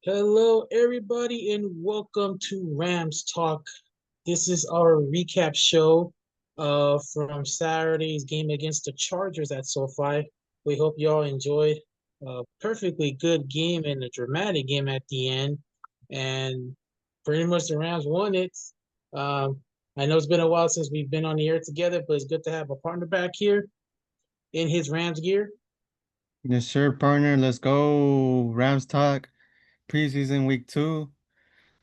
Hello, everybody, and welcome to Rams Talk. This is our recap show from Saturday's game against the Chargers at SoFi. We hope you all enjoyed a perfectly good game and a dramatic game at the end. And pretty much the Rams won it. Um, I know it's been a while since we've been on the air together, but it's good to have a partner back here in his Rams gear. Yes, sir, partner. Let's go. Rams talk. Preseason week 2.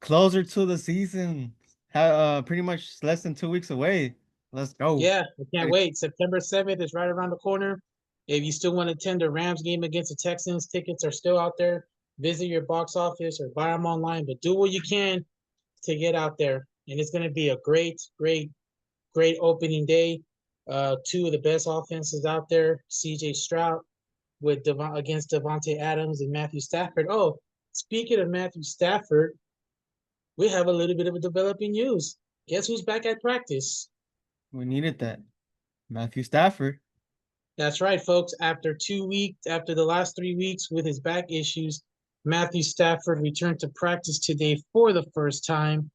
Closer to the season. Pretty much less than 2 weeks away. Let's go. Yeah, I can't wait. September 7th is right around the corner. If you still want to attend the Rams game against the Texans, tickets are still out there. Visit your box office or buy them online, but do what you can to get out there. And it's going to be a great opening day. Two of the best offenses out there. CJ Stroud with against Devontae Adams and Matthew Stafford. Oh, speaking of Matthew Stafford, we have a little bit of a developing news. Guess who's back at practice? We needed that. Matthew Stafford. That's right, folks. After the last 3 weeks with his back issues, Matthew Stafford returned to practice today for the first time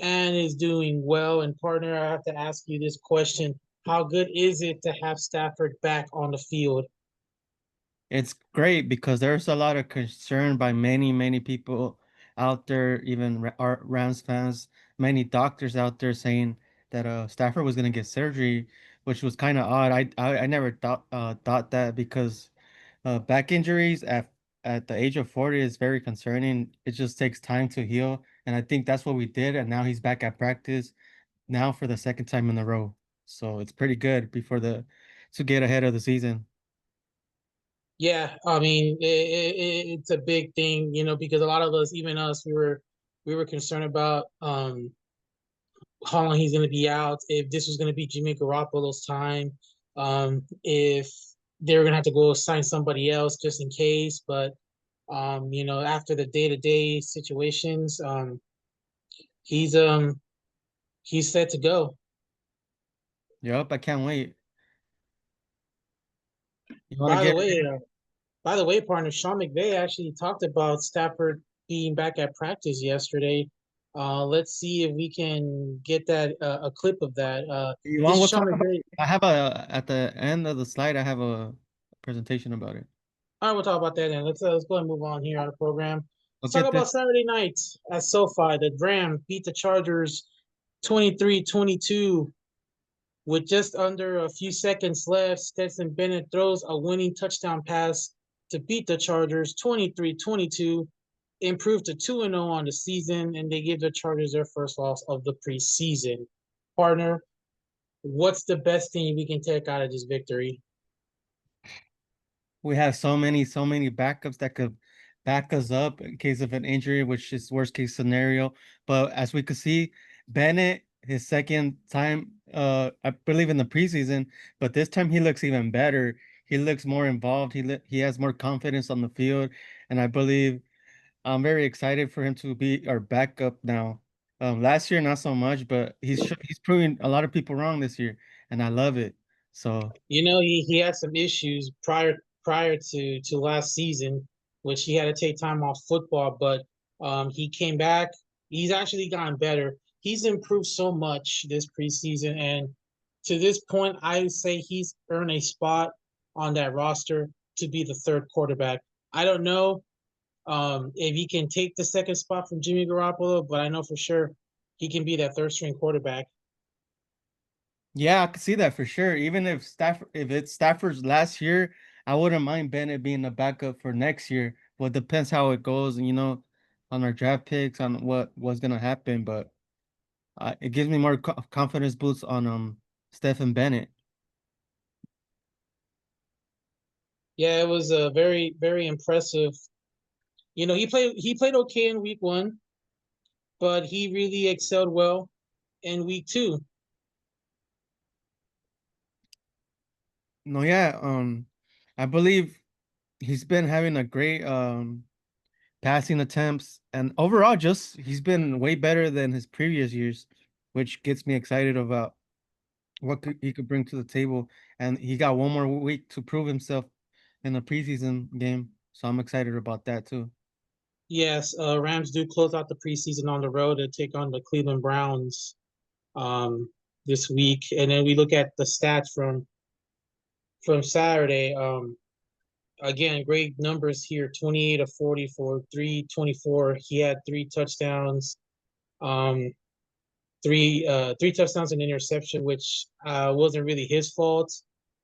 and is doing well. And partner, I have to ask you this question. How good is it to have Stafford back on the field? It's great because there's a lot of concern by many people out there, even our Rams fans, many doctors out there saying that Stafford was gonna get surgery, which was kind of odd. I never thought that because back injuries at the age of 40 is very concerning. It just takes time to heal, and I think that's what we did. And now he's back at practice now for the second time in a row. So it's pretty good before the to get ahead of the season. Yeah, I mean, it's a big thing, because a lot of us, even us, we were concerned about how long he's going to be out, if this was going to be Jimmy Garoppolo's time, if they were going to have to go sign somebody else just in case. But, after the day to day situations, he's um, he's set to go. Yep, I can't wait. You want to By the get way, by the way, partner, Sean McVay actually talked about Stafford being back at practice yesterday. Let's see if we can get that a clip of that. you This want? is We'll Sean talk about. McVay. I have a at the end of the slide. I have a presentation about it. All right, we'll talk about that then. Let's go and move on here on the program. We'll Let's talk get about this. Saturday night at SoFi. The Rams beat the Chargers 23-22 with just under a few seconds left. Stetson Bennett throws a winning touchdown pass to beat the Chargers 23-22, improved to 2-0 on the season, and they give the Chargers their first loss of the preseason. Partner, what's the best thing we can take out of this victory? We have so many backups that could back us up in case of an injury, which is worst case scenario. But as we could see, Bennett, his second time, I believe in the preseason, but this time he looks even better. He looks more involved. He has more confidence on the field, and I believe I'm very excited for him to be our backup now. Last year not so much, but he's proving a lot of people wrong this year, and I love it. So He had some issues prior to last season, which he had to take time off football, but he came back. He's actually gotten better. He's improved so much this preseason, and to this point, I would say he's earned a spot on that roster to be the third quarterback. I don't know if he can take the second spot from Jimmy Garoppolo, but I know for sure he can be that third string quarterback. yeah, I could see that for sure. Even if it's Stafford's last year, I wouldn't mind Bennett being the backup for next year. Well, it depends how it goes, and on our draft picks, on what's gonna happen. But it gives me more confidence boosts on Stephen Bennett. Yeah, it was a very impressive. He played okay in week one, but he really excelled well in week two. No, yeah, I believe he's been having a great passing attempts, and overall, just he's been way better than his previous years, which gets me excited about he could bring to the table. And he got one more week to prove himself in the preseason game, so I'm excited about that too. Yes, Rams do close out the preseason on the road to take on the Cleveland Browns this week, and then we look at the stats from Saturday. Again, great numbers here: 28 of 40 for 324. He had three touchdowns, um, three touchdowns and interception, which wasn't really his fault.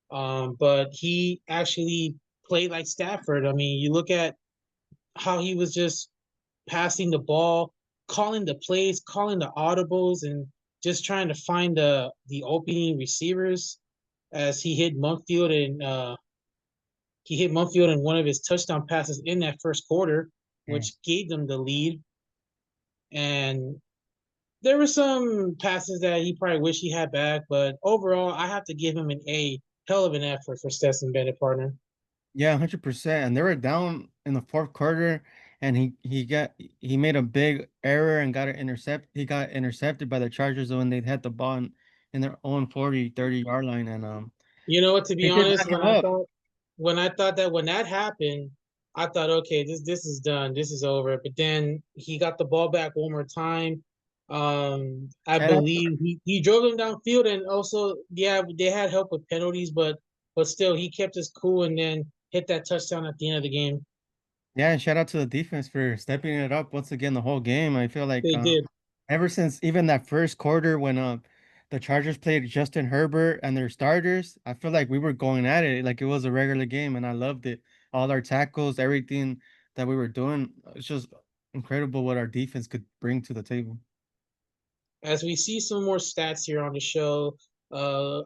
But he actually played like Stafford. I mean, you look at how he was just passing the ball, calling the plays, calling the audibles, and just trying to find the opening receivers as he hit Mumfield in one of his touchdown passes in that first quarter, Mm. which gave them the lead. And there were some passes that he probably wish he had back, but overall, I have to give him an A. Hell of an effort for Stetson Bennett, partner. Yeah, 100%. And they were down in the fourth quarter, and he made a big error and got an intercept. He got intercepted by the Chargers when they had the ball in their own 40, 30-yard line, and You know what? To be they did honest, back him up. when that happened, I thought, okay, this is done, this is over. But then he got the ball back one more time. I Shout out believe he drove them downfield, and also, yeah, they had help with penalties, but still, he kept his cool and then hit that touchdown at the end of the game. Yeah, and shout out to the defense for stepping it up once again the whole game. I feel like They did. ever since even that first quarter when the Chargers played Justin Herbert and their starters, I feel like we were going at it like it was a regular game, and I loved it. All our tackles, everything that we were doing, it's just incredible what our defense could bring to the table. As we see some more stats here on the show, uh,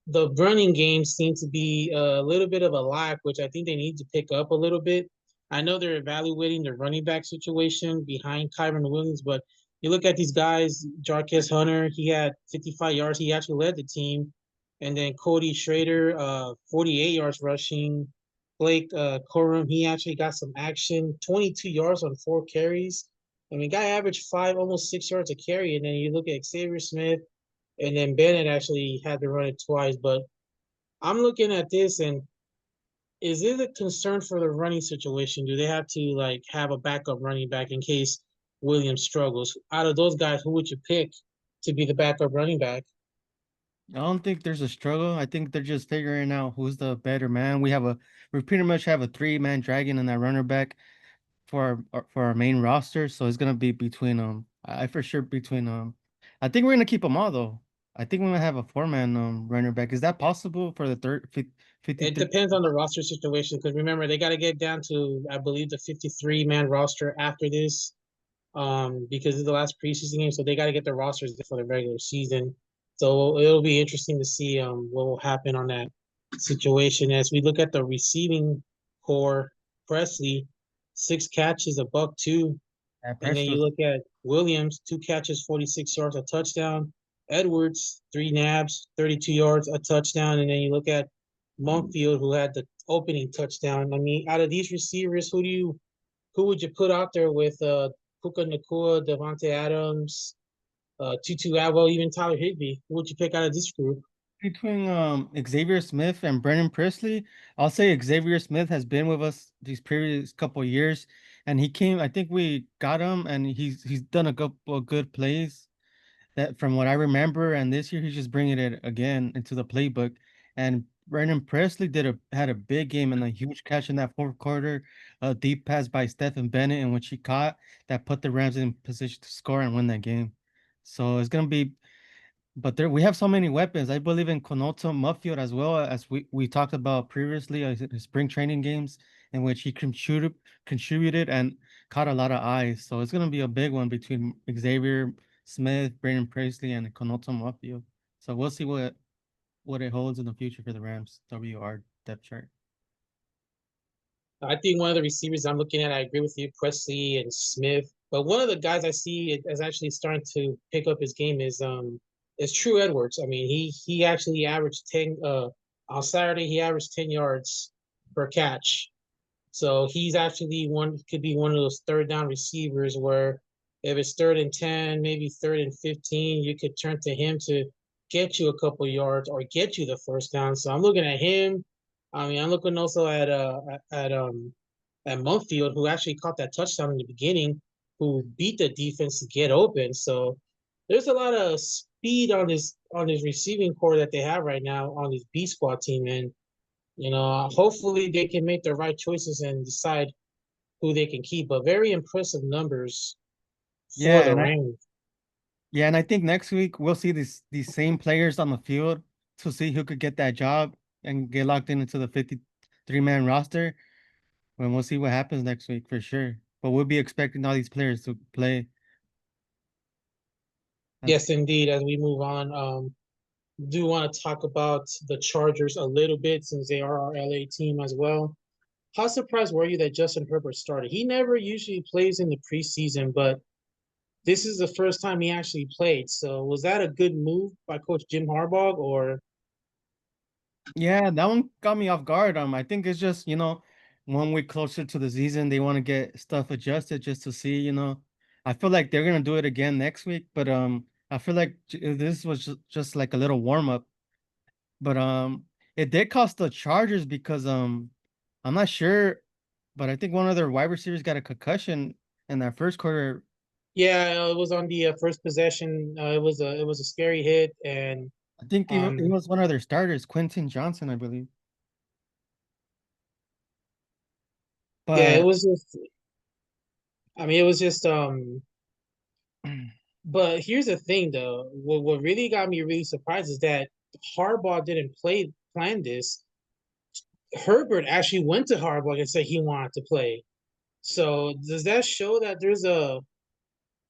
the running game seems to be a little bit of a lack, which I think they need to pick up a little bit. I know they're evaluating the running back situation behind Kyron Williams, but you look at these guys, Jarquez Hunter, he had 55 yards. He actually led the team. And then Cody Schrader, 48 yards rushing. Blake Corum, he actually got some action, 22 yards on four carries. I mean, guy averaged five, almost 6 yards a carry. And then you look at Xavier Smith, and then Bennett actually had to run it twice. But I'm looking at this, and is it a concern for the running situation? Do they have to like have a backup running back in case Williams struggles? Out of those guys, who would you pick to be the backup running back? I don't think there's a struggle. I think they're just figuring out who's the better man. We pretty much have a three-man dragon in that runner back for our main roster. So it's gonna be between I for sure between I think we're gonna keep them all though. I think we're gonna have a four-man runner back. Is that possible for the 53? It depends on the roster situation because remember they got to get down to I believe the 53-man roster after this. Because it's the last preseason game, so they got to get their rosters for the regular season. So it'll be interesting to see what will happen on that situation as we look at the receiving core. Presley, 6 catches, a buck two, and then you Presley. look at Williams, 2 catches, 46 yards, a touchdown. Edwards, 3 nabs, 32 yards, a touchdown, and then you look at Monkfield, who had the opening touchdown. I mean, out of these receivers, who would you put out there with Puka Nakua, Devontae Adams, Tutu Atwell, even Tyler Higbee? Who would you pick out of this group? Between Xavier Smith and Brennan Presley, I'll say Xavier Smith has been with us these previous couple of years, and he came. I think we got him, and he's done a couple of good plays that from what I remember. And this year he's just bringing it again into the playbook. And Brennan Presley had a big game and a huge catch in that fourth quarter, a deep pass by Stephen Bennett, in which he caught that put the Rams in position to score and win that game. So it's gonna be but there we have so many weapons. I believe in Konoto Muffield as well as we talked about previously, his spring training games in which he contributed and caught a lot of eyes. So it's gonna be a big one between Xavier Smith, Brandon Presley, and Konoto Muffield. So we'll see what it holds in the future for the Rams WR depth chart. I think one of the receivers I'm looking at, I agree with you, Presley and Smith. But one of the guys I see is actually starting to pick up his game is True Edwards. I mean, he actually averaged 10 on Saturday he averaged 10 yards per catch. So he's actually one could be one of those third down receivers where if it's third and 10, maybe third and 15, you could turn to him to get you a couple yards or get you the first down. So I'm looking at him. I mean, I'm looking also at at Mumfield, who actually caught that touchdown in the beginning, who beat the defense to get open. So there's a lot of speed on his receiving core that they have right now on this B squad team, and hopefully they can make the right choices and decide who they can keep. But very impressive numbers for Yeah, the and I Rams. yeah, and I think next week we'll see these same players on the field to see who could get that job and get locked into the 53-man roster. And we'll see what happens next week for sure. But we'll be expecting all these players to play. That's Yes, indeed. As we move on, do want to talk about the Chargers a little bit since they are our LA team as well. How surprised were you that Justin Herbert started? He never usually plays in the preseason, but this is the first time he actually played. So was that a good move by Coach Jim Harbaugh, or Yeah, that one got me off guard. I think it's just, 1 week closer to the season, they want to get stuff adjusted just to see. I feel like they're gonna do it again next week, but I feel like this was just like a little warm up. But it did cost the Chargers because I'm not sure, but I think one of their wide receivers got a concussion in that first quarter. yeah, it was on the first possession. It was a scary hit, and I think it um, was one of their starters, Quentin Johnson, I believe. yeah, it But was just. I mean, it was just. But here's the thing, though. What really got me really surprised is that Harbaugh didn't plan this. Herbert actually went to Harbaugh and said he wanted to play. So does that show that there's a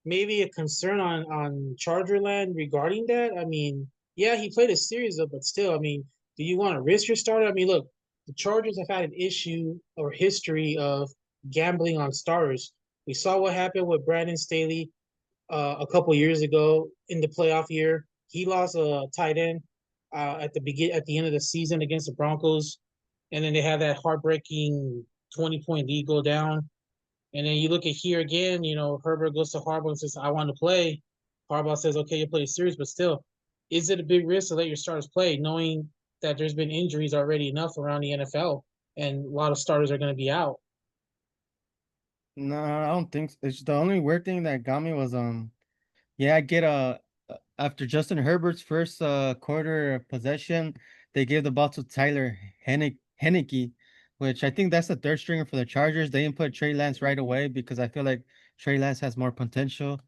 maybe a concern on Charger land regarding that? I mean, yeah, he played a series of, but still, I mean, do you want to risk your starter? I mean, look, the Chargers have had an issue or history of gambling on starters. We saw what happened with Brandon Staley a couple years ago in the playoff year. He lost a tight end at the end of the season against the Broncos, and then they had that heartbreaking 20-point lead go down. And then you look at here again, Herbert goes to Harbaugh and says, I want to play. Harbaugh says, okay, you play a series, but still, is it a big risk to let your starters play, knowing that there's been injuries already enough around the NFL and a lot of starters are going to be out? no, I don't think so. It's the only weird thing that got me was yeah, I get after Justin Herbert's first quarter possession, they gave the ball to Tyler Henneke, which I think that's the third stringer for the Chargers. They didn't put Trey Lance right away because I feel like Trey Lance has more potential.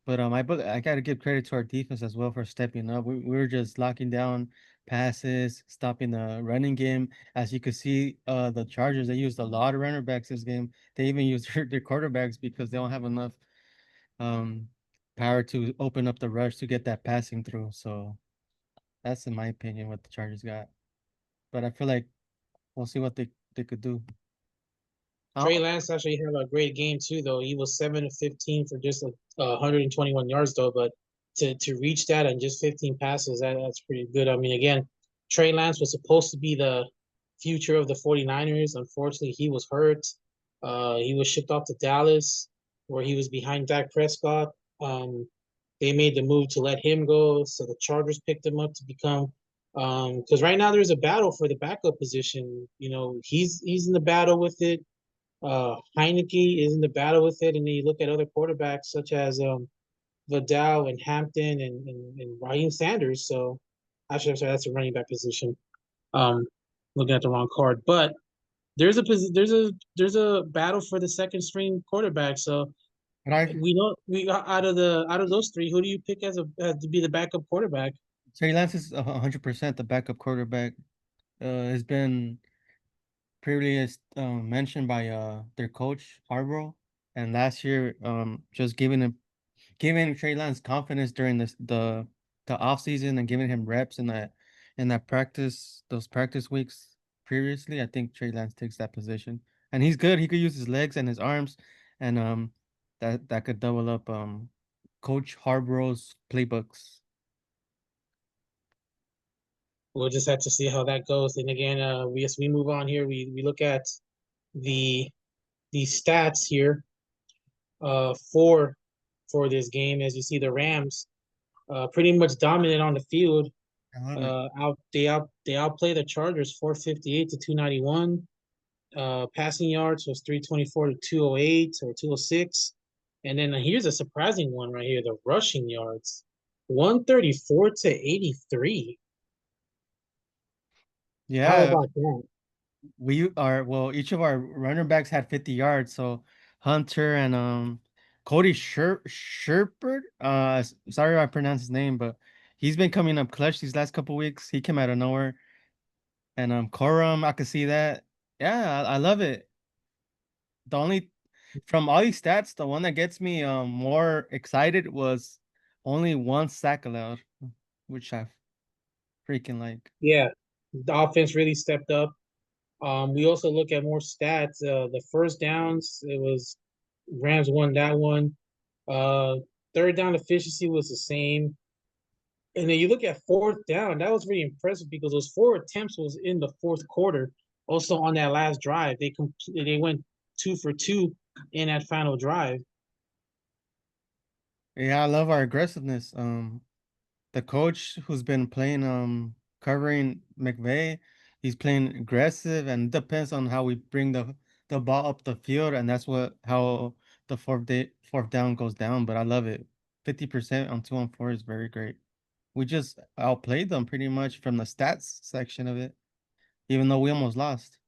But I got to give credit to our defense as well for stepping up. We were just locking down passes, stopping the running game. As you could see, the Chargers, they used a lot of runner backs this game. They even used their quarterbacks because they don't have enough um power to open up the rush to get that passing through. So that's in my opinion what the Chargers got. But I feel like we'll see what they could do. Trey Oh, Lance actually had a great game too, though. He was 7 of 15 for just 121 yards, though. But to reach that and just 15 passes, that's pretty good. I mean, again, Trey Lance was supposed to be the future of the 49ers. Unfortunately, he was hurt. He was shipped off to Dallas, where he was behind Dak Prescott. They made the move to let him go, so the Chargers picked him up to become. Because right now there's a battle for the backup position. He's in the battle with it. Heineke is in the battle with it, and then you look at other quarterbacks such as Vidal and Hampton and Raheem Sanders. So actually, I'm sorry, that's a running back position. Um, Looking at the wrong card, but there's a battle for the second string quarterback. So but I we don't we out of those three, who do you pick as to be the backup quarterback? Trey Lance is 100% the backup quarterback. Has been previously mentioned by their coach Harbaugh, and last year just giving Trey Lance confidence during the off season and giving him reps in that those practice weeks previously. I think Trey Lance takes that position, and he's good. He could use his legs and his arms, and that could double up Coach Harbaugh's playbooks. We'll just have to see how that goes. And again, as we move on here, we look at the the stats here uh, for for this game. As you see, the Rams pretty much dominant on the field. I love it. They outplay the Chargers 458 to 291. Passing yards was 324 to 208 or 206. And then here's a surprising one right here, the rushing yards. 134 to 83. How Yeah, about that? we are well, each of our running backs had 50 yards. So Hunter and Cody Sherpert, sorry if I pronounced his name, but he's been coming up clutch these last couple weeks. He came out of nowhere. And Corum, I could see that. Yeah, I love it. The only from all these stats, the one that gets me more excited was only one sack allowed, which I freaking like. Yeah, the offense really stepped up. We also look at more stats. The first downs, it was Rams won that one. Uh, third down efficiency was the same. And then you look at fourth down, that was really impressive because those four attempts was in the fourth quarter. Also on that last drive, they went 2 for 2 in that final drive. Yeah, I love our aggressiveness. The coach who's been playing covering McVay, he's playing aggressive and depends on how we bring the ball up the field, and that's what how the fourth down goes down. But I love it. 50% on 2-on-4 is very great. We just outplayed them pretty much from the stats section of it, even though we almost lost.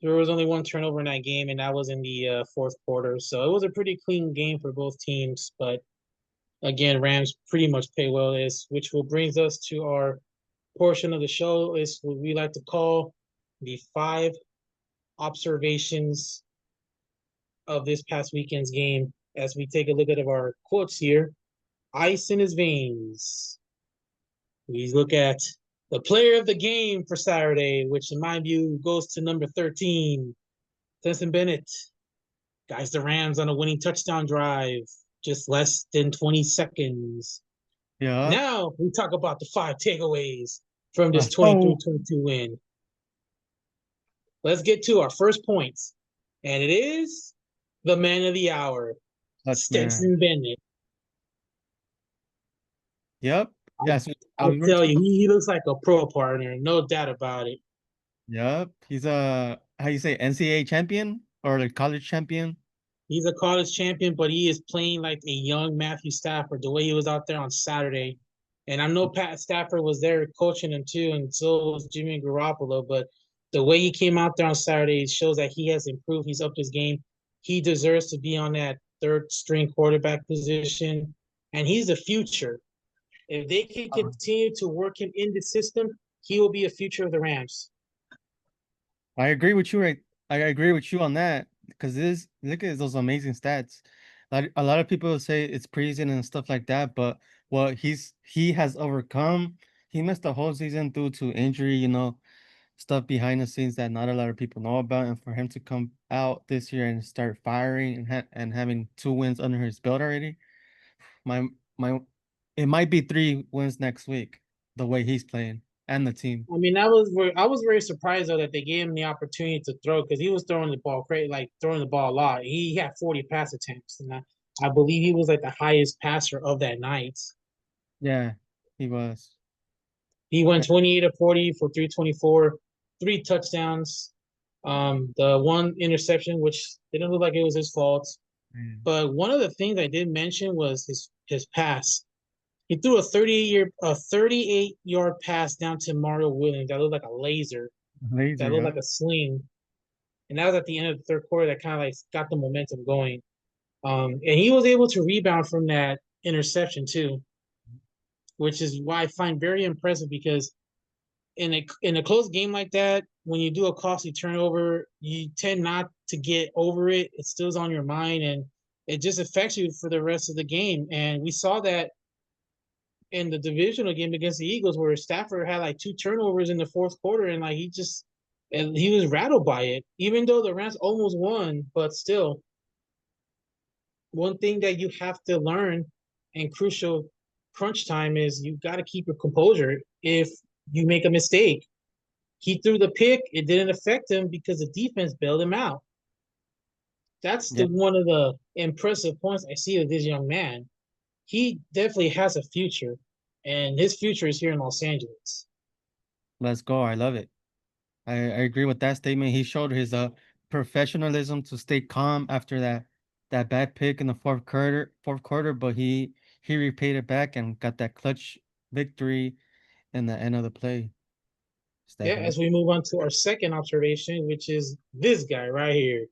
There was only one turnover in that game, and that was in the fourth quarter. So it was a pretty clean game for both teams. But again, Rams pretty much play well, is which will brings us to our portion of the show is what we like to call the 5 observations of this past weekend's game. As we take a look at our quotes here, ice in his veins. We look at the player of the game for Saturday, which in my view goes to number 13, Stetson Bennett. Guys, the Rams on a winning touchdown drive, just less than 20 seconds. Yep. Now we talk about the 5 takeaways from this Let's go. 23-22 win. Let's get to our first points. And it is the man of the hour, Touch man. Stetson Bennett. Yep. I, Yeah, so I we were tell you, talking. he looks like a pro partner, no doubt about it. Yep. He's a how you say NCAA champion or the college champion. He's a college champion, but he is playing like a young Matthew Stafford, the way he was out there on Saturday. And I know Pat Stafford was there coaching him too, and so was Jimmy Garoppolo. But the way he came out there on Saturday shows that he has improved. He's upped his game. He deserves to be on that third string quarterback position, and he's the future. If they can continue to work him in the system, he will be a future of the Rams. I agree with you. Right, I agree with you on that because this look at those amazing stats. Like a lot of people say it's preseason and stuff like that, but what he has overcome, he missed the whole season due to injury. Stuff behind the scenes that not a lot of people know about, and for him to come out this year and start firing and having 2 wins under his belt already, my my, it might be 3 wins next week. The way he's playing and the team. I mean, I was very surprised though that they gave him the opportunity to throw because he was throwing the ball great, like throwing the ball a lot. He had 40 pass attempts, and I believe he was like the highest passer of that night. Yeah, he was. He went 28 to 40 for 324, 3 touchdowns. The one interception, which didn't look like it was his fault. Man. But one of the things I did mention was his pass. He threw a 38-yard pass down to Mario Williams that looked like a laser, Laser, that looked yeah. like a sling, and that was at the end of the third quarter. That kind of like got the momentum going. And he was able to rebound from that interception too, which is why I find very impressive because in a close game like that, when you do a costly turnover, you tend not to get over it. It still's on your mind and it just affects you for the rest of the game. And we saw that in the divisional game against the Eagles, where Stafford had like 2 turnovers in the fourth quarter, and like he was rattled by it. Even though the Rams almost won, but still, one thing that you have to learn in crucial crunch time is you got to keep your composure. If you make a mistake, he threw the pick, it didn't affect him because the defense bailed him out. That's the Yeah, one of the impressive points I see of this young man. He definitely has a future, and his future is here in Los Angeles. let's go. I love it. I agree with that statement. He showed his professionalism to stay calm after that bad pick in the fourth quarter, but he repaid it back and got that clutch victory in the end of the play. Yeah, Stafford. as we move on to our second observation, which is this guy right here,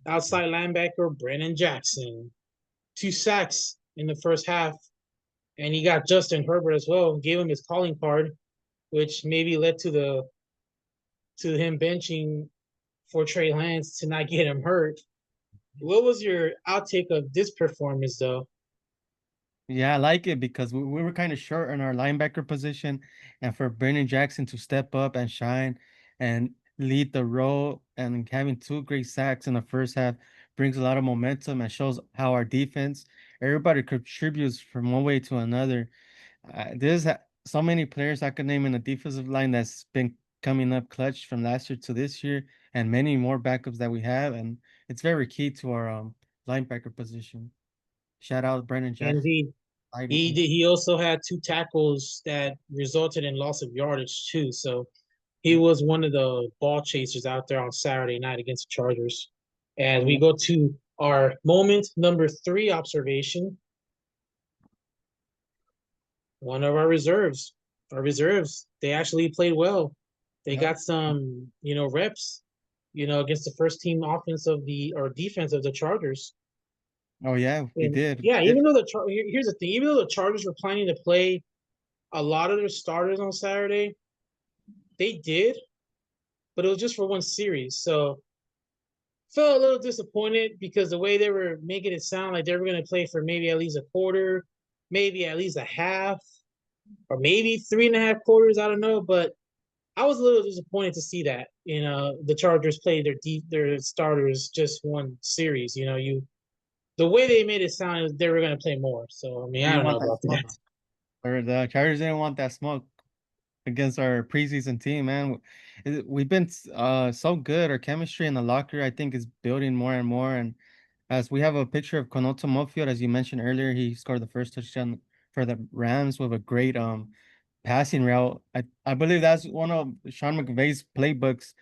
outside linebacker Brennan Jackson. 2 sacks in the first half, and he got Justin Herbert as well, gave him his calling card, which maybe led to him benching for Trey Lance to not get him hurt. What was your outtake of this performance, though? Yeah, I like it because we were kind of short in our linebacker position, and for Brennan Jackson to step up and shine and lead the role and having two great sacks in the first half brings a lot of momentum and shows how our defense, everybody contributes from one way to another. So many players I could name in the defensive line that's been coming up clutch from last year to this year, and many more backups that we have, and it's very key to our linebacker position. Shout out Brennan Jackson. Indeed, he did. He also had 2 tackles that resulted in loss of yardage too. So he Yeah. was one of the ball chasers out there on Saturday night against the Chargers. Oh As we yeah. go to our moment number 3 observation, one of our reserves. Our reserves, they actually played well. They Yeah. got some, reps, against the first team offense of the or defense of the Chargers. Oh yeah, we And did. yeah, even though here's the thing, even though the Chargers were planning to play a lot of their starters on Saturday, they did, but it was just for one series. So felt a little disappointed because the way they were making it sound like they were going to play for maybe at least a quarter, maybe at least a half, or maybe 3.5 quarters. I don't know, but I was a little disappointed to see that. The Chargers played their starters just one series. The way they made it sound is they were going to play more. So I mean, We I didn't don't know want that about that. smoke. Or the Chargers didn't want that smoke against our preseason team, man. We've been so good. Our chemistry in the locker, I think, is building more and more. And as we have a picture of Konoto Mofield, as you mentioned earlier, he scored the first touchdown for the Rams with a great passing route. I believe that's one of Sean McVay's playbooks,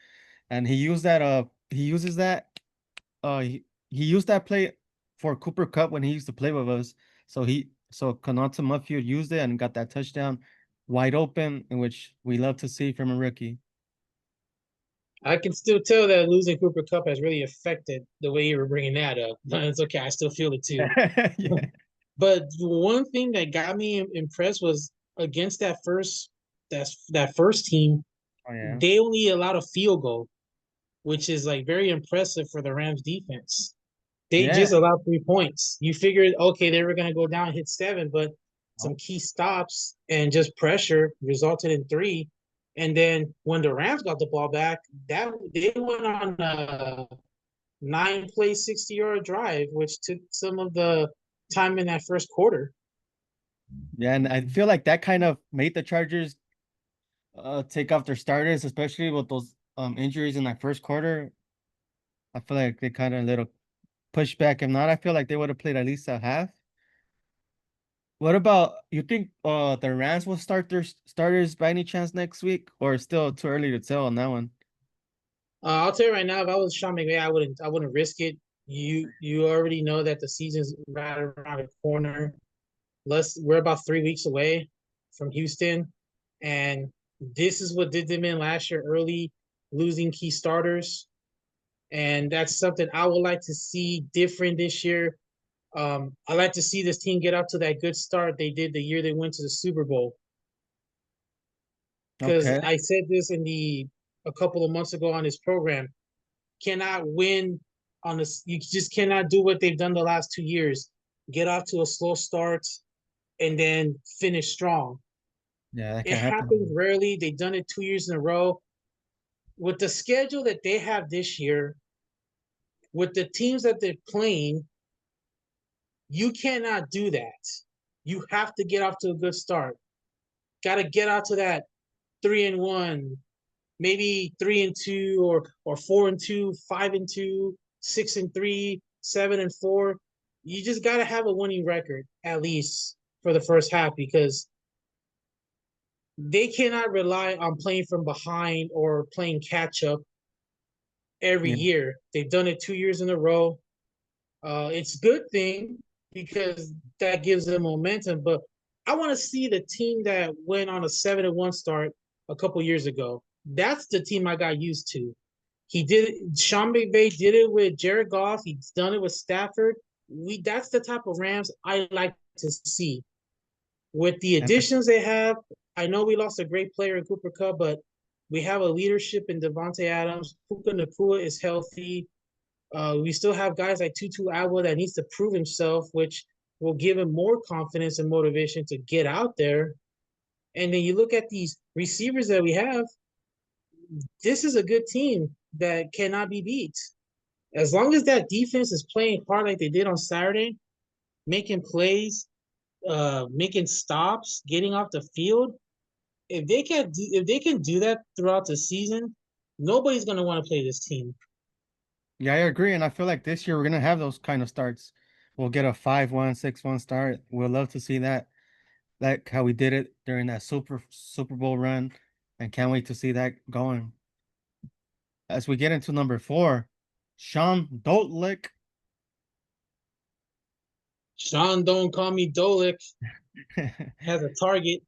and he uses that he used that play for Cooper Cup when he used to play with us. So Konata Muffield used it and got that touchdown wide open, in which we love to see from a rookie. I can still tell that losing Cooper Cup has really affected the way you were bringing that up. But it's okay. I still feel it too. Yeah. But one thing that got me impressed was against that first team, Oh yeah. they only allowed a field goal, which is like very impressive for the Rams defense. They Yeah. just allowed 3 points. You figured, okay, they were going to go down, hit 7, but some Oh, key stops and just pressure resulted in 3. And then when the Rams got the ball back, that they went on a 9-play, 60-yard drive, which took some of the time in that first quarter. yeah, and I feel like that kind of made the Chargers take off their starters, especially with those injuries in that first quarter. I feel like they kind of little pushback. If not, I feel like they would have played at least a half. What about you think the Rams will start their starters by any chance next week, or still too early to tell on that one? I'll tell you right now, if I was Sean McVay, I wouldn't risk it. You already know that the season's right around the corner. We're about 3 weeks away from Houston, and this is what did them in last year early, losing key starters, and that's something I would like to see different this year. I like to see this team get up to that good start they did the year they went to the Super Bowl. Because Okay. I said this a couple of months ago on this program, cannot win on this. You just cannot do what they've done the last 2 years. Get off to a slow start and then finish strong. Yeah, that It can happens happen. rarely. They've done it 2 years in a row. With the schedule that they have this year, with the teams that they're playing, you cannot do that. You have to get off to a good start. Got to get out to that 3-1, maybe 3-2, or 4-2, 5-2, 6-3, 7-4. You just got to have a winning record at least for the first half because they cannot rely on playing from behind or playing catch up every Yeah. year. They've done it 2 years in a row. It's a good thing because that gives them momentum. But I want to see the team that went on a 7-1 start a couple years ago. That's the team I got used to. He did it. Sean McVay did it with Jared Goff. He's done it with Stafford. That's the type of Rams I like to see. With the And additions they have, I know we lost a great player in Cooper Cup, but we have a leadership in Devontae Adams. Puka Nakua is healthy. We still have guys like Tutu Atwell that needs to prove himself, which will give him more confidence and motivation to get out there. And then you look at these receivers that we have. This is a good team that cannot be beat. As long as that defense is playing hard like they did on Saturday, making plays, making stops, getting off the field. If they can do that throughout the season, nobody's gonna want to play this team. yeah, I agree. And I feel like this year we're gonna have those kind of starts. We'll get a 5-1, 6-1 start. We'll love to see that. Like how we did it during that Super Bowl run. And can't wait to see that going. As we get into number 4, Sean Doltlick. Sean, don't call me Dolick, has a target,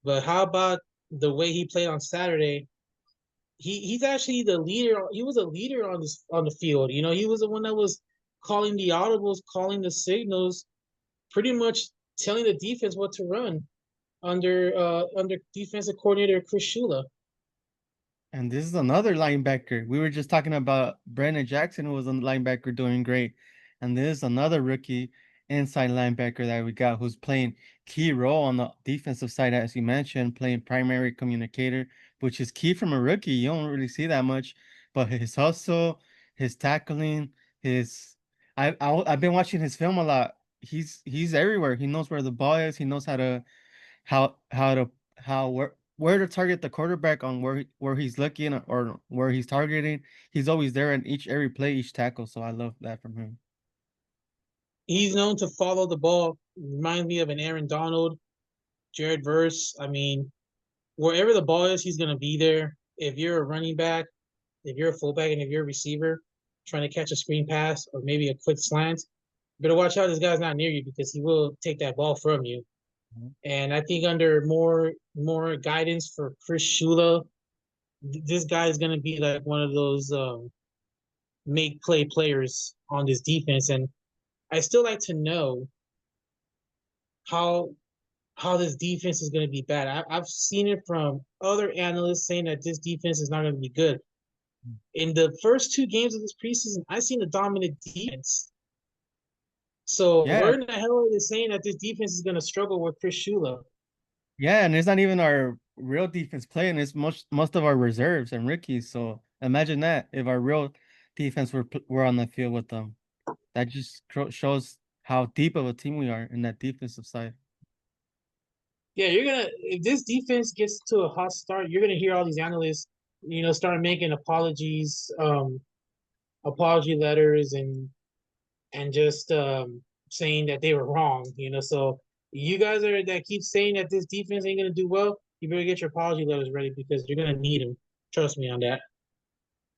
but how about the way he played on Saturday? He's actually the leader. He was a leader on the field. You know, he was the one that was calling the audibles, calling the signals, pretty much telling the defense what to run under defensive coordinator Chris Shula. And this is another linebacker. We were just talking about Brandon Jackson, who was a linebacker doing great. And this is another rookie inside linebacker that we got who's playing key role on the defensive side, as you mentioned, playing primary communicator, which is key from a rookie. You don't really see that much, but his hustle, his tackling, his I've been watching his film a lot. He's everywhere. He knows where the ball is. He knows how to how where to target the quarterback on where he's looking or where he's targeting. He's always there in every play, each tackle. So I love that from him. He's known to follow the ball. Reminds me of an Aaron Donald, Jared Verse. I mean, wherever the ball is, he's gonna be there. If you're a running back, if you're a fullback, and if you're a receiver trying to catch a screen pass or maybe a quick slant, you better watch out. This guy's not near you because he will take that ball from you. Mhm. And I think under more guidance for Chris Shula, this guy is gonna be like one of those make play players on this defense. And I still like to know how how this defense is going to be bad. I've seen it from other analysts saying that this defense is not going to be good. In the first 2 games of this preseason, I've seen a dominant defense. So Yeah, where in the hell are they saying that this defense is going to struggle with Chris Shula? yeah, and it's not even our real defense playing. It's most of our reserves and rookies. So imagine that if our real defense were on the field with them. That just shows how deep of a team we are in that defensive side. Yeah, you're gonna if this defense gets to a hot start, you're gonna hear all these analysts, start making apology letters and just saying that they were wrong. So you guys are that keep saying that this defense ain't gonna do well. You better get your apology letters ready because you're gonna need them. Trust me on that.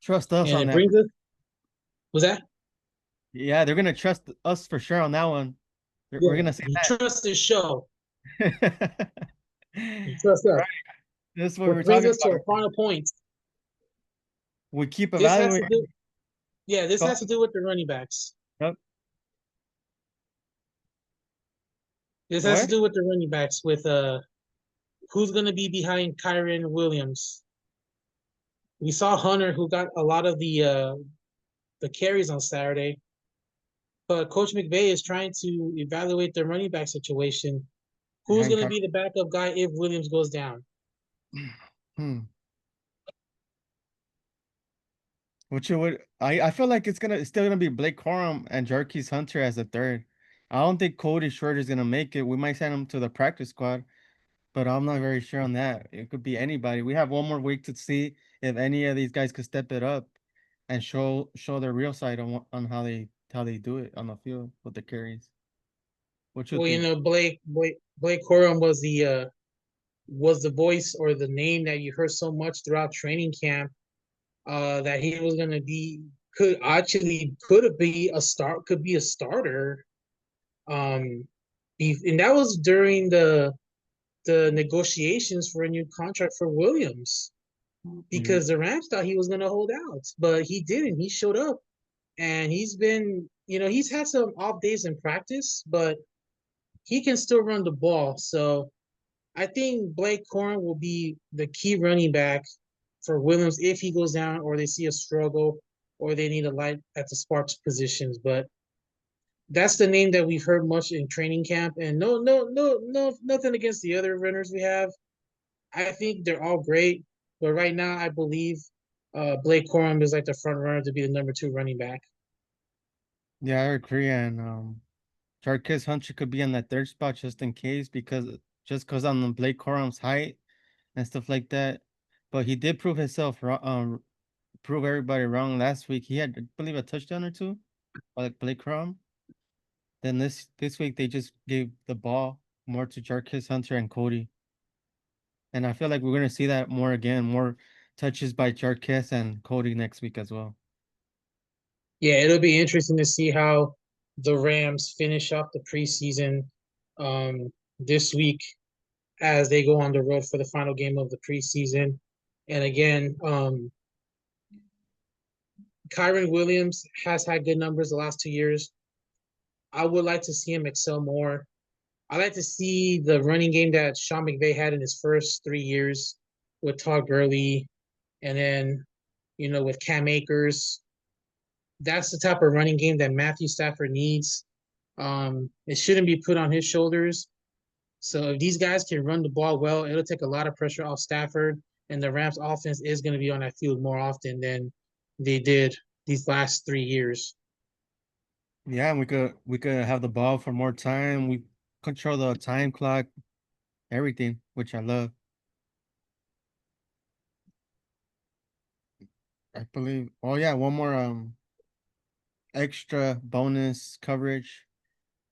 Trust us And on it that. brings us. Was that? Yeah, they're gonna trust us for sure on that one. We're Yeah. gonna say You that. trust this show. You trust us. Right. That's what we're What brings talking us to about. our final point. We keep This has to evaluating. do. Yeah, this Go has to do with the running backs. ahead. This Go has to ahead. do with the running backs. With who's gonna be behind Kyron Williams. We saw Hunter, who got a lot of the carries on Saturday. But Coach McVay is trying to evaluate the running back situation. Who's Behind going to cover. be the backup guy if Williams goes down? Hmm. Which it would I feel like it's still gonna be Blake Corum and Jarquez Hunter as a third. I don't think Cody Short is gonna make it. We might send him to the practice squad, but I'm not very sure on that. It could be anybody. We have one more week to see if any of these guys could step it up and show their real side on how they do it on the field with the carries. What you Well, think? Blake Corum was the voice or the name that you heard so much throughout training camp. That he was gonna be could be a starter. Um, and that was during the negotiations for a new contract for Williams Mhm. because the Rams thought he was gonna hold out, but he didn't. He showed up and he's had some off days in practice, but he can still run the ball. So I think Blake Corum will be the key running back for Williams if he goes down or they see a struggle or they need a light at the Sparks positions. But that's the name that we've heard much in training camp. And no, nothing against the other runners we have. I think they're all great, but right now I believe Blake Corum is like the front runner to be the number 2 running back. Yeah, I agree. And Jarquez Hunter could be in that third spot just in case because on the Blake Corum's height and stuff like that. But he did prove himself wrong, prove everybody wrong last week. He had, I believe, a touchdown or two, like Blake Corum. Then this week they just gave the ball more to Jarquez Hunter and Cody. And I feel like we're gonna see that more again, more touches by Jarquez and Cody next week as well. Yeah, it'll be interesting to see how the Rams finish up the preseason this week as they go on the road for the final game of the preseason. And again, Kyron Williams has had good numbers the last 2 years. I would like to see him excel more. I like to see the running game that Sean McVay had in his first 3 years with Todd Gurley, and then with Cam Akers. That's the type of running game that Matthew Stafford needs. It shouldn't be put on his shoulders. So if these guys can run the ball well, it'll take a lot of pressure off Stafford, and the Rams' offense is going to be on that field more often than they did these last 3 years. Yeah, and we could have the ball for more time. We control the time clock, everything, which I love. I believe. Oh yeah, one more extra bonus coverage.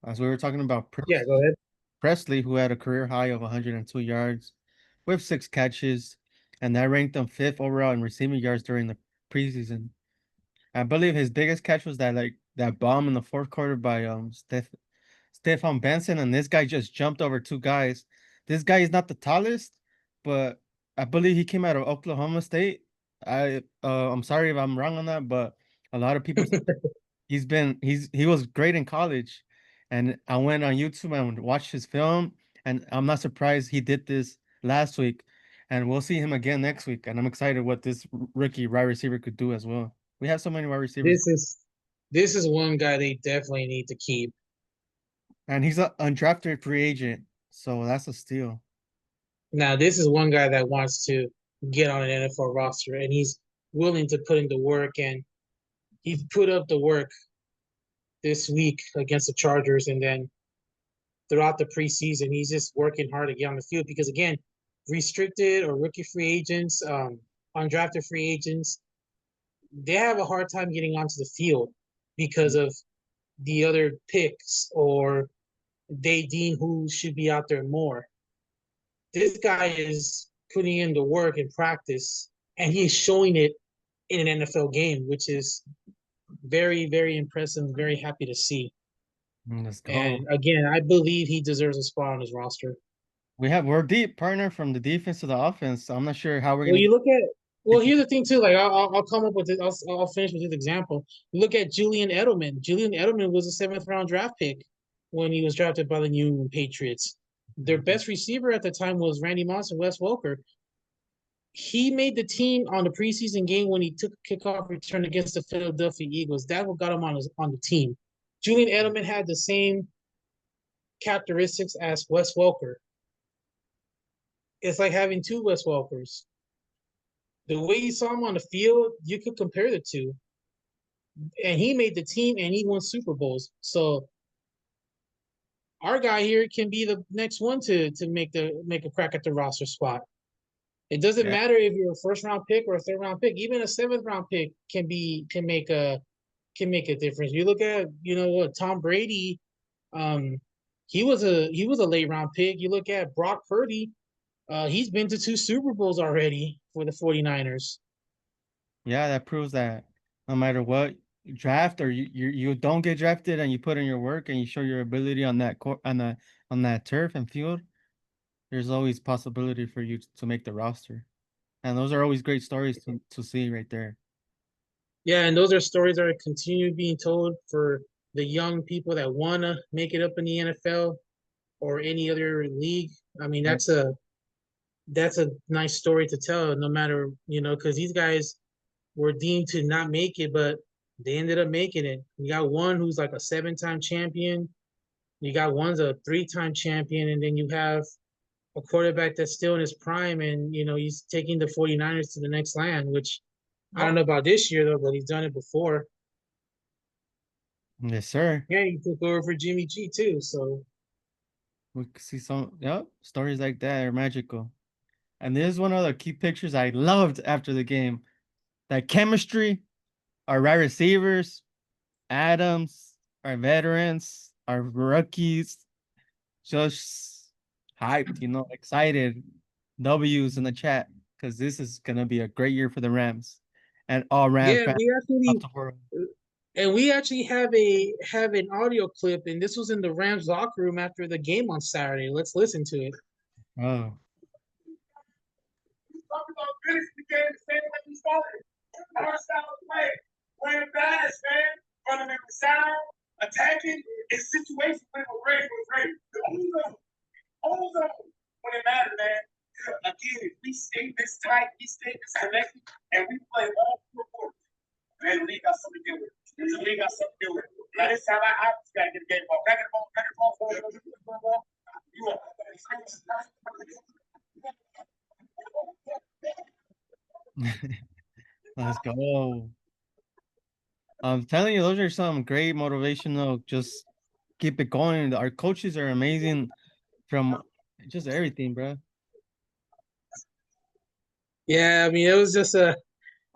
As we were talking about Yeah, go ahead. Presley, who had a career high of 102 yards with 6 catches, and that ranked him fifth overall in receiving yards during the preseason. I believe his biggest catch was that bomb in the fourth quarter by Stefan Benson, and this guy just jumped over 2 guys. This guy is not the tallest, but I believe he came out of Oklahoma State. I'm sorry if I'm wrong on that, but a lot of people he was great in college, and I went on YouTube and watched his film, and I'm not surprised he did this last week, and we'll see him again next week, and I'm excited what this rookie wide receiver could do as well. We have so many wide receivers, This is this is one guy they definitely need to keep. and he's an undrafted free agent, so that's a steal. Now, this is one guy that wants to get on an NFL roster, and he's willing to put in the work, and he's put up the work this week against the Chargers, and then throughout the preseason, he's just working hard to get on the field because again, restricted or rookie free agents, undrafted free agents, they have a hard time getting onto the field because of the other picks or they deem who should be out there more. This guy is putting in the work in practice and he's showing it in an NFL game, which is very, very impressive. Very happy to see. Let's And go. again, I believe he deserves a spot on his roster. We're deep partner from the defense to the offense. I'm not sure how we're Well, gonna you look at well, get. here's the thing too. Like I'll come up with it. I'll finish with this example. You look at Julian Edelman. Julian Edelman was a 7th round draft pick when he was drafted by the New England Patriots. Their best receiver at the time was Randy Moss and Wes Welker. He made the team on the preseason game when he took a kickoff return against the Philadelphia Eagles. That what got him on the team. Julian Edelman had the same characteristics as Wes Welker. It's like having two Wes Welkers. The way you saw him on the field, you could compare the two. And he made the team and he won Super Bowls. So our guy here can be the next one to make a crack at the roster spot. It doesn't Yeah. matter if you're a 1st round pick or a 3rd round pick. Even a 7th round pick can make a difference. You look at what Tom Brady, um, he was a late round pick. You look at Brock Purdy, he's been to 2 Super Bowls already for the 49ers. Yeah, that proves that no matter what you draft or you don't get drafted and you put in your work and you show your ability on that court on that turf and field, there's always possibility for you to make the roster. And those are always great stories to see right there. Yeah, and those are stories that are continue being told for the young people that want to make it up in the NFL or any other league. I mean, Right. that's a nice story to tell, no matter, because these guys were deemed to not make it, but they ended up making it. You got one who's like a 7-time champion. You got one's a 3-time champion, and then you have a quarterback that's still in his prime, and he's taking the 49ers to the next land, which I don't know about this year though, but he's done it before. Yes, sir. Yeah, he took over for Jimmy G too. So We could see some, yep, stories like that are magical. And there's one other key pictures I loved after the game. That chemistry, our wide receivers, Adams, our veterans, our rookies, just hyped, excited. W's in the chat because this is gonna be a great year for the Rams and all Ram yeah, fans we of actually the world. and we actually have an audio clip, and this was in the Rams locker room after the game on Saturday. Let's listen to it. Oh, Talk about finishing the game the same way we started. Our style of play. Playing fast, man. Running in the sound, attacking in situations when we're ready. Hold on. When it matters, man. Again, if we stay this tight, we stay this connected, and we play all 4 quarters, man, the league got something to do with it. The league got something to do with it. Now, this time I just got to get the game ball. Back in the ball, You are. let's go. I'm telling you, those are some great motivational. Just keep it going. Our coaches are amazing from just everything, bro. Yeah, I mean, it was just a.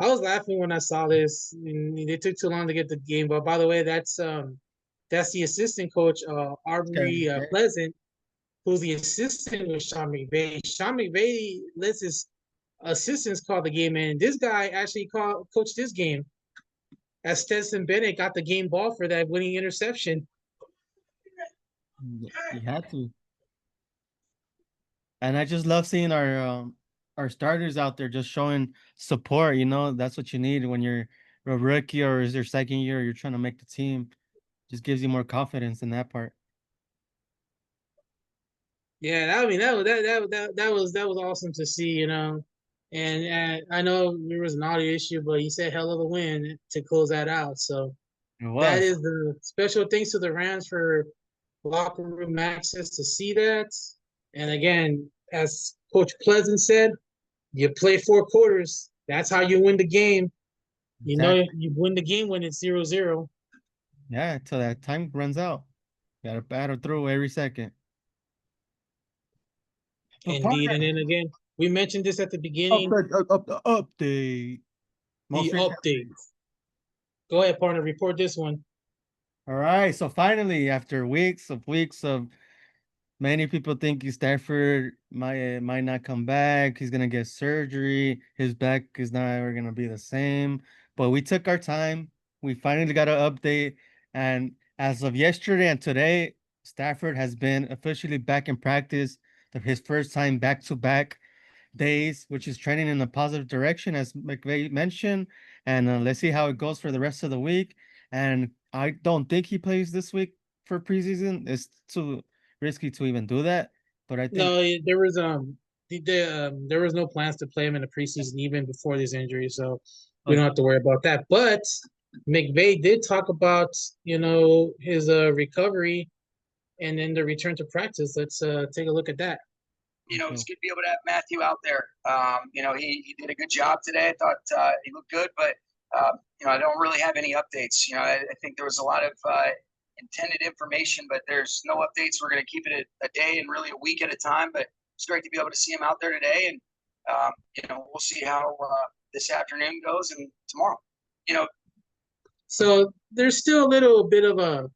I was laughing when I saw this. And they took too long to get the game. But by the way, that's the assistant coach, Okay, Arbery okay. Pleasant, who's the assistant with Sean McVay. Sean McVay lets his assistants call the game, and this guy actually coached this game as Stetson Bennett got the game ball for that winning interception. You had to. And I just love seeing our starters out there just showing support. That's what you need when you're a rookie or is your second year, you're trying to make the team. Just gives you more confidence in that part. Yeah, I mean that was awesome to see, And I know there was an audio issue, but he said hell of a win to close that out. So It that was. is the special thanks to the Rams for locker room access to see that. And again, as Coach Pleasant said, you play 4 quarters. That's how you win the game. Exactly. You win the game when it's 0-0. Yeah, till that time runs out. Gotta battle through every second. But Indeed. And partner, then again, we mentioned this at the beginning, update. Most the recent. updates. Go ahead, partner, report this one. All right. So finally, after weeks of many people think Stafford might not come back. He's gonna get surgery. His back is not ever gonna be the same. But we took our time. We finally got an update, and as of yesterday and today, Stafford has been officially back in practice. His first time back to back days, which is trending in a positive direction, as McVay mentioned. And let's see how it goes for the rest of the week. And I don't think he plays this week for preseason. It's too risky to even do that. But I think No, there was no plans to play him in the preseason even before this injury, so we uh, don't have to worry about that. But McVay did talk about his recovery and then the return to practice. Let's take a look at that. so It's good to be able to have Matthew out there. He did a good job today. I thought he looked good, but I don't really have any updates. I think there was a lot of intended information, but there's no updates. We're going to keep it a day and really a week at a time. But it's great to be able to see him out there today, and we'll see how this afternoon goes and tomorrow. So there's still a little bit of a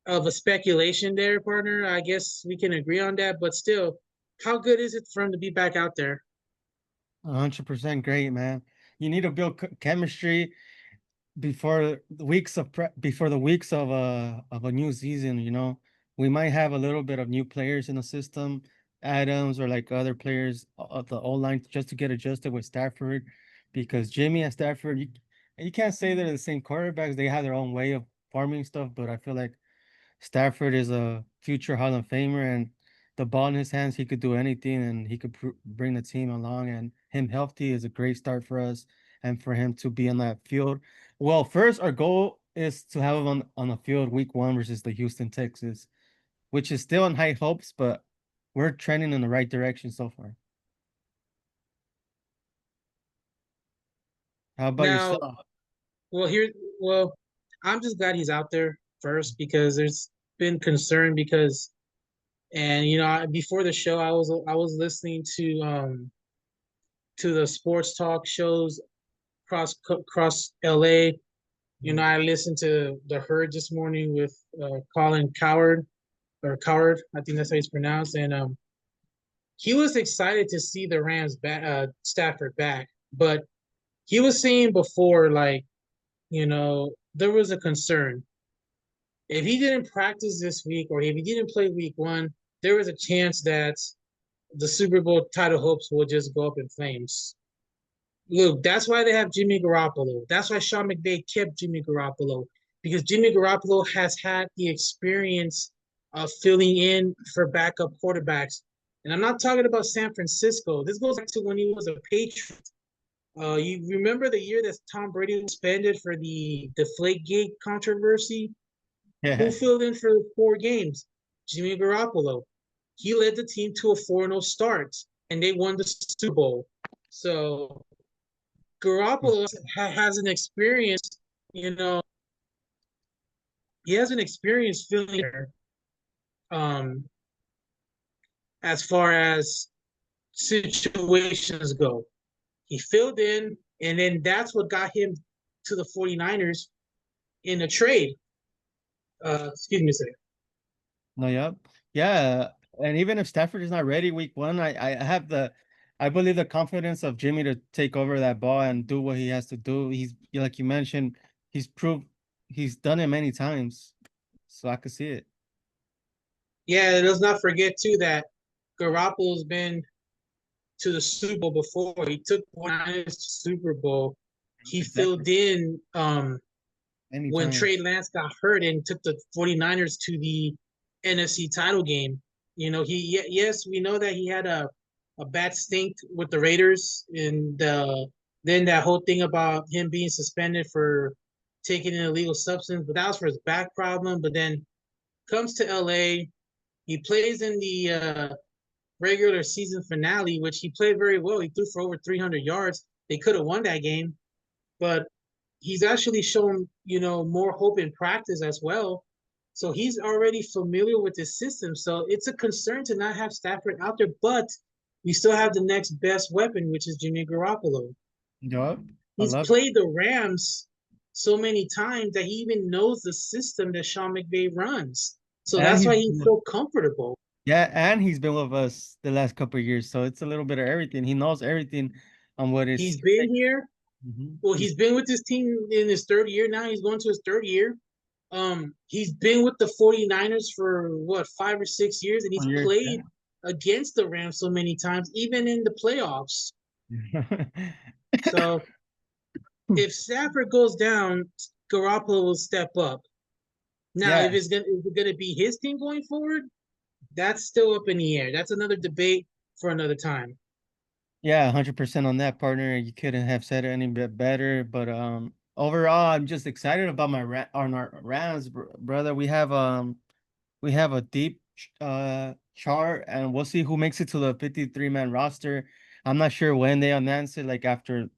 of a speculation there, partner. I guess we can agree on that. But still, how good is it for him to be back out there? 100% great, man. You need to build chemistry before the weeks of before the weeks of a new season. We might have a little bit of new players in the system, Adams or like other players of the O line just to get adjusted with Stafford, because Jimmy and Stafford, you can't say they're the same quarterbacks. They have their own way of farming stuff, but I feel like Stafford is a future Hall of Famer, and the ball in his hands, he could do anything, and he could bring the team along. And him healthy is a great start for us, and for him to be on that field. Well, first, our goal is to have him on the field week 1 versus the Houston Texans, which is still in high hopes, but we're trending in the right direction so far. How about Now, yourself? well, here, well, I'm just glad he's out there first because there's been concern because, and before the show, I was listening to the sports talk shows across LA. I listened to the Herd this morning with Colin Coward or Coward, I think that's how it's pronounced, and he was excited to see the Rams back, Stafford back, but he was saying before, like, there was a concern. If he didn't practice this week or if he didn't play week 1, there was a chance that the Super Bowl title hopes will just go up in flames. Look, that's why they have Jimmy Garoppolo. That's why Sean McVay kept Jimmy Garoppolo, because Jimmy Garoppolo has had the experience of filling in for backup quarterbacks. And I'm not talking about San Francisco. This goes back to when he was a Patriot. You remember the year that Tom Brady was suspended for the Deflategate controversy? Who Yeah. filled in for 4 games? Jimmy Garoppolo. He led the team to a 4-0 start, and they won the Super Bowl. So Garoppolo has an experience, he has an experience filling there, um, as far as situations go. He filled in, and then that's what got him to the 49ers in a trade. Excuse me a second. No, yep. Yeah. And even if Stafford is not ready week 1, I believe the confidence of Jimmy to take over that ball and do what he has to do. He's like you mentioned, he's done it many times. So I could see it. Yeah, let's not forget too that Garoppolo's been to the Super Bowl before. He took 49ers to Super Bowl. He Exactly. filled in Many when Trey times. Lance got hurt and took the 49ers to the NFC title game. Yes, we know that he had a bad stink with the Raiders, and then that whole thing about him being suspended for taking an illegal substance, but that was for his back problem. But then comes to LA, he plays in the regular season finale, which he played very well. He threw for over 300 yards. They could have won that game, but he's actually shown, more hope in practice as well. So he's already familiar with the system. So it's a concern to not have Stafford out there, but we still have the next best weapon, which is Jimmy Garoppolo. Yup. I He's love played the Rams so many times that he even knows the system that Sean McVay runs. So and that's he's why he's so comfortable. yeah, and he's been with us the last couple of years. So it's a little bit of everything. He knows everything on what is He's been here. Well, he's he's been with this team in his 3rd year now. He's going to his 3rd year. He's been with the 49ers for what, 5 or 6 years, and he's years. played against the Rams so many times, even in the playoffs. So if Stafford goes down, Garoppolo will step up. Now, Yeah. is it gonna be his team going forward? That's still up in the air. That's another debate for another time. Yeah, 100% on that, partner. You couldn't have said it any bit better. But overall, I'm just excited about on our rounds, brother. We have a deep chart, and we'll see who makes it to the 53-man roster. I'm not sure when they announce it, like after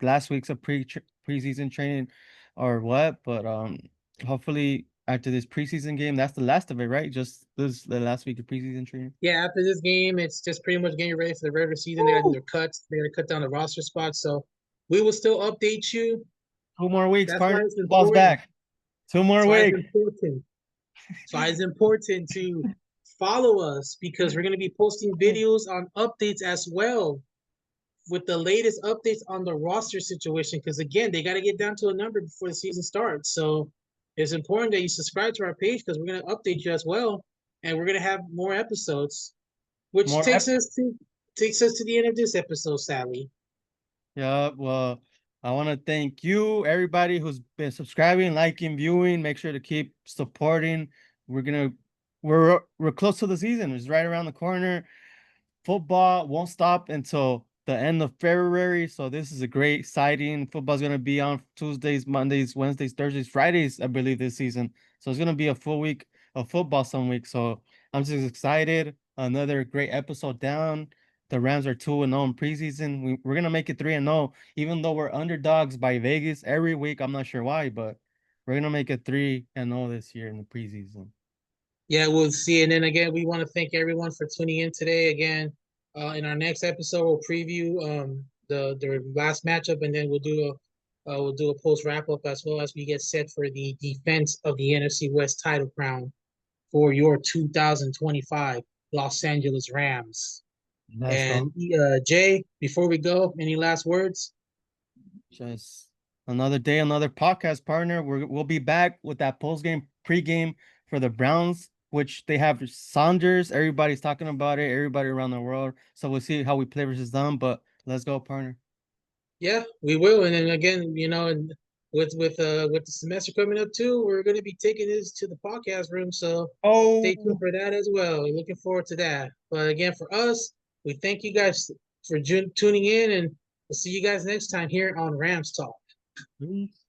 last week's of preseason training or what, but hopefully after this preseason game, that's the last of it, right? Just this the last week of preseason training. Yeah, after this game, it's just pretty much getting ready for the regular season. They got to do Woo! their cuts. They got to cut down the roster spots. So we will still update you. 2 more weeks, That's why partner. it's Ball's important. back. 2 more That's why it's weeks. important. So it's important to follow us because we're going to be posting videos on updates as well with the latest updates on the roster situation. Because again, they got to get down to a number before the season starts. So it's important that you subscribe to our page because we're going to update you as well, and we're going to have more episodes, which More takes us to the end of this episode, Sally. Yeah, well, I want to thank you, everybody who's been subscribing, liking, viewing. Make sure to keep supporting. We're gonna, we're close to the season. It's right around the corner. Football won't stop until the end of February. So this is a great sighting. Football's gonna be on Tuesdays, Mondays, Wednesdays, Thursdays, Fridays, I believe, this season. So it's gonna be a full week of football some week. So I'm just excited. Another great episode down. The Rams are 2-0 in preseason. We're gonna make it 3-0, even though we're underdogs by Vegas every week. I'm not sure why, but we're gonna make it 3-0 this year in the preseason. Yeah, we'll see. And then again, we want to thank everyone for tuning in today. Again, in our next episode, we'll preview the last matchup, and then we'll do a post wrap up as well as we get set for the defense of the NFC West title crown for your 2025 Los Angeles Rams. Let's go. And Jay, before we go, any last words? Just another day, another podcast partner. We'll be back with that post game, pregame for the Browns, which they have Saunders. Everybody's talking about it. Everybody around the world. So we'll see how we play versus them. But let's go, partner. Yeah, we will. And then again, and with the semester coming up too, we're going to be taking this to the podcast room. So Oh, stay tuned for that as well. We're looking forward to that. But again, for us, we thank you guys for tuning in, and we'll see you guys next time here on Rams Talk. peace.